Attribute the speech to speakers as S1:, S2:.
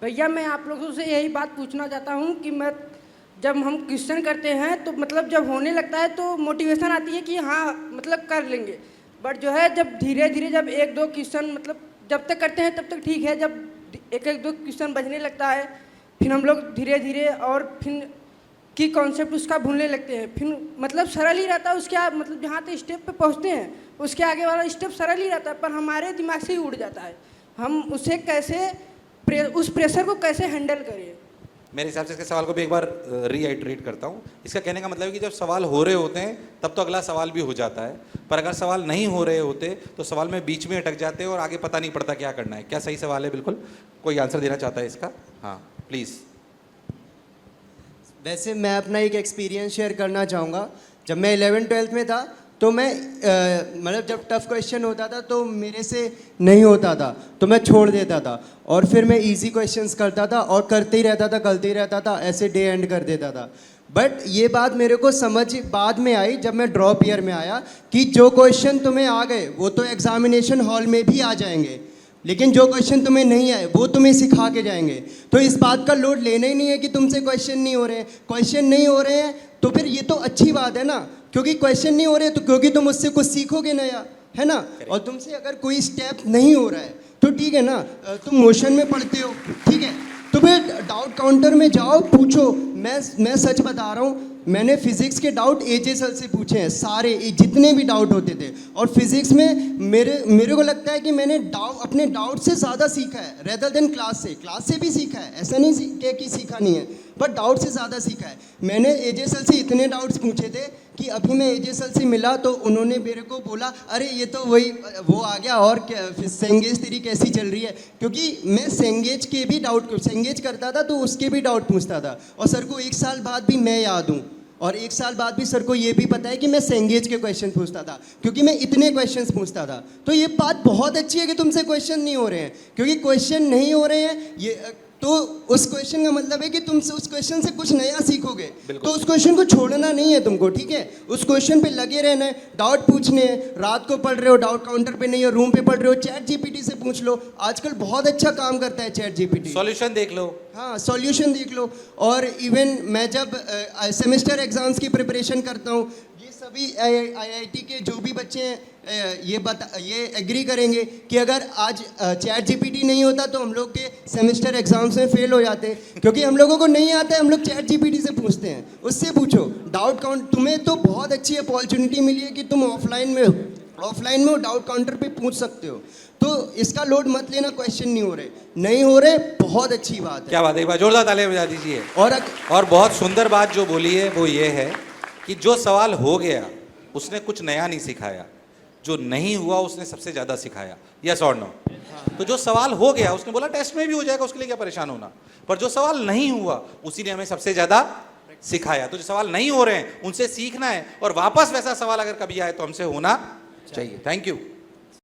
S1: भैया मैं आप लोगों से यही बात पूछना चाहता हूँ कि मैं जब हम क्वेश्चन करते हैं तो मतलब जब होने लगता है तो मोटिवेशन आती है कि हाँ मतलब कर लेंगे, बट जो है जब धीरे धीरे जब एक दो क्वेश्चन मतलब जब तक करते हैं तब तक ठीक है, जब एक एक दो क्वेश्चन बचने लगता है फिर हम लोग धीरे धीरे और फिर की कॉन्सेप्ट उसका भूलने लगते हैं, फिर मतलब सरल ही रहता है उसके मतलब जहाँ तक स्टेप पे पहुँचते हैं उसके आगे वाला स्टेप सरल ही रहता है, पर हमारे दिमाग से ही उड़ जाता है। हम उसे कैसे उस प्रेशर को कैसे हैंडल करें?
S2: मेरे हिसाब से इसके सवाल को भी एक बार रीआइटरेट करता हूँ। इसका कहने का मतलब है कि जब सवाल हो रहे होते हैं तब तो अगला सवाल भी हो जाता है, पर अगर सवाल नहीं हो रहे होते तो सवाल में बीच में अटक जाते हैं और आगे पता नहीं पड़ता क्या करना है। क्या सही सवाल है? बिल्कुल। कोई आंसर देना चाहता है इसका? हाँ प्लीज़।
S3: वैसे मैं अपना एक एक्सपीरियंस शेयर करना चाहूँगा। जब मैं 11th-12th में था तो मैं मतलब जब टफ़ क्वेश्चन होता था तो मेरे से नहीं होता था तो मैं छोड़ देता था और फिर मैं इजी क्वेश्चंस करता था और करते ही रहता था, ऐसे डे एंड कर देता था। बट ये बात मेरे को समझ बाद में आई जब मैं ड्रॉप ईयर में आया कि जो क्वेश्चन तुम्हें आ गए वो तो एग्जामिनेशन हॉल में भी आ जाएंगे, लेकिन जो क्वेश्चन तुम्हें नहीं आए वो तुम्हें सिखा के जाएंगे। तो इस बात का लोड लेना ही नहीं है कि तुमसे क्वेश्चन नहीं हो रहे हैं। क्वेश्चन नहीं हो रहे हैं तो फिर ये तो अच्छी बात है ना, क्योंकि क्वेश्चन नहीं हो रहे तो क्योंकि तुम उससे कुछ सीखोगे नया, है ना। और तुमसे अगर कोई स्टेप नहीं हो रहा है तो ठीक है ना, तुम मोशन में पढ़ते हो, ठीक है, तो फिर डाउट काउंटर में जाओ, पूछो। मैं सच बता रहा हूँ, मैंने फिजिक्स के डाउट एजे सर से पूछे हैं, सारे जितने भी डाउट होते थे। और फिजिक्स में मेरे को लगता है कि मैंने अपने डाउट से ज़्यादा सीखा है रेदर देन क्लास से भी सीखा है। ऐसा नहीं कि सीखा नहीं है, बट डाउट से ज़्यादा सीखा है। मैंने एजे सर से इतने डाउट्स पूछे थे कि अभी मैं एजे सर से मिला तो उन्होंने मेरे को बोला, अरे ये तो वही वो आ गया, और क्या सेंगेज तेरी कैसी चल रही है, क्योंकि मैं सेंगेज के भी सेंगेज करता था तो उसके भी डाउट पूछता था। और सर को 1 साल बाद भी मैं याद हूँ, और 1 साल बाद भी सर को ये भी पता है कि मैं सेंगेज के क्वेश्चन पूछता था, क्योंकि मैं इतने क्वेश्चंस पूछता था। तो ये बात बहुत अच्छी है कि तुमसे क्वेश्चन नहीं हो रहे हैं, क्योंकि क्वेश्चन नहीं हो रहे हैं ये तो उस क्वेश्चन का मतलब है कि तुम उस क्वेश्चन से कुछ नया सीखोगे। तो उस क्वेश्चन को छोड़ना नहीं है तुमको, ठीक है, उस क्वेश्चन पे लगे रहना है, डाउट पूछने हैं। रात को पढ़ रहे हो, डाउट काउंटर पे नहीं हो, रूम पे पढ़ रहे हो, चैट जीपीटी से पूछ लो। आजकल बहुत अच्छा काम करता है चैट जीपीटी,
S2: सॉल्यूशन देख लो।
S3: हाँ, सॉल्यूशन देख लो। और इवन मैं जब सेमेस्टर एग्जाम्स की प्रिपरेशन करता हूँ, ये सभी आईआईटी के जो भी बच्चे हैं ये एग्री करेंगे कि अगर आज चैट जीपीटी नहीं होता तो हम लोग के सेमेस्टर एग्जाम्स में फेल हो जाते, क्योंकि हम लोगों को नहीं आता है, हम लोग चैट जीपीटी से पूछते हैं, उससे पूछो। डाउट काउंट तुम्हें तो बहुत अच्छी अपॉर्चुनिटी मिली है कि तुम ऑफलाइन में डाउट काउंटर पे पूछ सकते हो। तो इसका लोड मत लेना, क्वेश्चन नहीं हो रहे, बहुत अच्छी बात है।
S2: क्या बात है, एक बार जोरदार तालियां बजा दीजिए। और बहुत सुंदर बात जो बोली है वो ये है कि जो सवाल हो गया उसने कुछ नया नहीं सिखाया, जो नहीं हुआ उसने सबसे ज़्यादा सिखाया। यस और नो? तो जो सवाल हो गया उसने बोला टेस्ट में भी हो जाएगा, उसके लिए क्या परेशान होना। पर जो सवाल नहीं हुआ उसी ने हमें सबसे ज़्यादा सिखाया। तो जो सवाल नहीं हो रहे हैं उनसे सीखना है, और वापस वैसा सवाल अगर कभी आए तो हमसे होना चाहिए। Thank you.